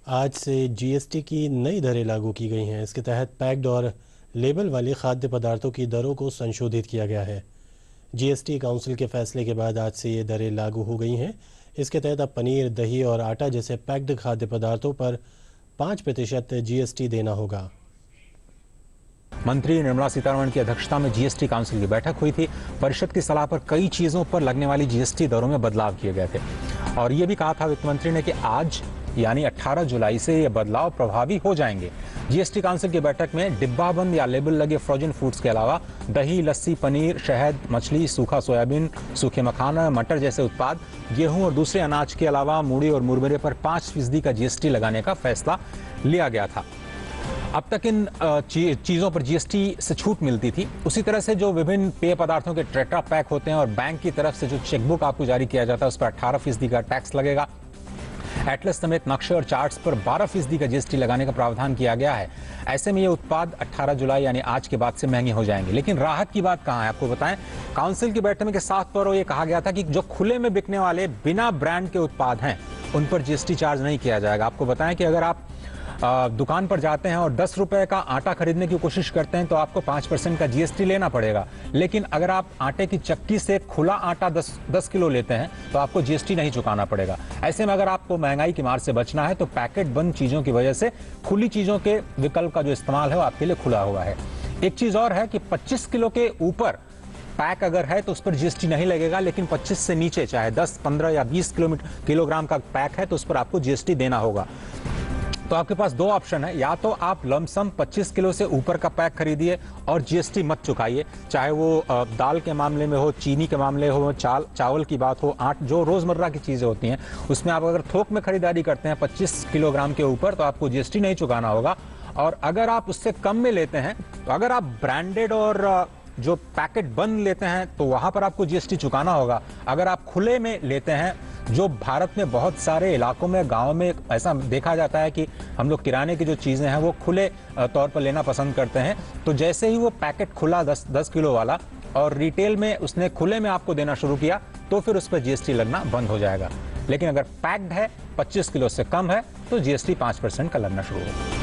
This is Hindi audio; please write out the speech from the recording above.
आज से जीएसटी की नई दरें लागू की गई हैं। इसके तहत पैक्ड और लेबल वाले खाद्य पदार्थों की दरों को संशोधित किया गया है। जीएसटी काउंसिल के फैसले के बाद आज से ये दरें लागू हो गई हैं। इसके तहत अब पनीर, दही और आटा जैसे पैक्ड खाद्य पदार्थों पर 5% जीएसटी देना होगा। मंत्री निर्मला सीतारमण की अध्यक्षता में जीएसटी काउंसिल की बैठक हुई थी। परिषद की सलाह पर कई चीजों पर लगने वाली जीएसटी दरों में बदलाव किए गए थे और ये भी कहा था वित्त मंत्री ने कि आज यानी 18 जुलाई से ये बदलाव प्रभावी हो जाएंगे। जीएसटी काउंसिल की बैठक में डिब्बाबंद या लेबल लगे फ्रोजन फूड्स के अलावा दही, लस्सी, पनीर, शहद, मछली, सूखा सोयाबीन, सूखे मखाना, मटर जैसे उत्पाद, गेहूं और दूसरे अनाज के अलावा मूढ़ी और मुरमुरे पर 5% का जीएसटी लगाने का फैसला लिया गया था। अब तक इन चीज़ों पर जीएसटी से छूट मिलती थी। उसी तरह से जो विभिन्न पेय पदार्थों के टेट्रा पैक होते हैं और बैंक की तरफ से जो चेकबुक आपको जारी किया जाता है उस पर 18% का टैक्स लगेगा। एटलस समेत नक्शे और चार्ट्स पर 12% का जीएसटी लगाने का प्रावधान किया गया है। ऐसे में ये उत्पाद 18 जुलाई यानी आज के बाद से महंगे हो जाएंगे। लेकिन राहत की बात कहाँ है आपको बताएं। काउंसिल की बैठक के 7 पर ये कहा गया था कि जो खुले में बिकने वाले बिना ब्रांड के उत्पाद हैं उन पर जीएसटी चार्ज नहीं किया जाएगा। आपको बताएं कि अगर आप दुकान पर जाते हैं और 10 रुपए का आटा खरीदने की कोशिश करते हैं तो आपको 5% का जीएसटी लेना पड़ेगा। लेकिन अगर आप आटे की चक्की से खुला आटा 10 किलो लेते हैं तो आपको जीएसटी नहीं चुकाना पड़ेगा। ऐसे में अगर आपको महंगाई की मार से बचना है तो पैकेट बंद चीजों की वजह से खुली चीजों के विकल्प का जो इस्तेमाल है वो आपके लिए खुला हुआ है। एक चीज और है कि 25 किलो के ऊपर पैक अगर है तो उस पर जीएसटी नहीं लगेगा, लेकिन 25 से नीचे चाहे 10, 15 या 20 किलोग्राम का पैक है तो उस पर आपको जीएसटी देना होगा। तो आपके पास 2 ऑप्शन है, या तो आप लमसम 25 किलो से ऊपर का पैक खरीदिए और जीएसटी मत चुकाइए, चाहे वो दाल के मामले में हो, चीनी के मामले हो, चावल की बात हो, जो रोजमर्रा की चीजें होती हैं उसमें आप अगर थोक में खरीदारी करते हैं 25 किलोग्राम के ऊपर तो आपको जीएसटी नहीं चुकाना होगा। और अगर आप उससे कम में लेते हैं तो अगर आप ब्रांडेड और जो पैकेट बंद लेते हैं तो वहां पर आपको जीएसटी चुकाना होगा। अगर आप खुले में लेते हैं, जो भारत में बहुत सारे इलाकों में, गांव में ऐसा देखा जाता है कि हम लोग किराने की जो चीजें हैं वो खुले तौर पर लेना पसंद करते हैं, तो जैसे ही वो पैकेट खुला 10 किलो वाला और रिटेल में उसने खुले में आपको देना शुरू किया तो फिर उस पर जीएसटी लगना बंद हो जाएगा। लेकिन अगर पैक्ड है 25 किलो से कम है तो जीएसटी 5% का लगना शुरू होगा।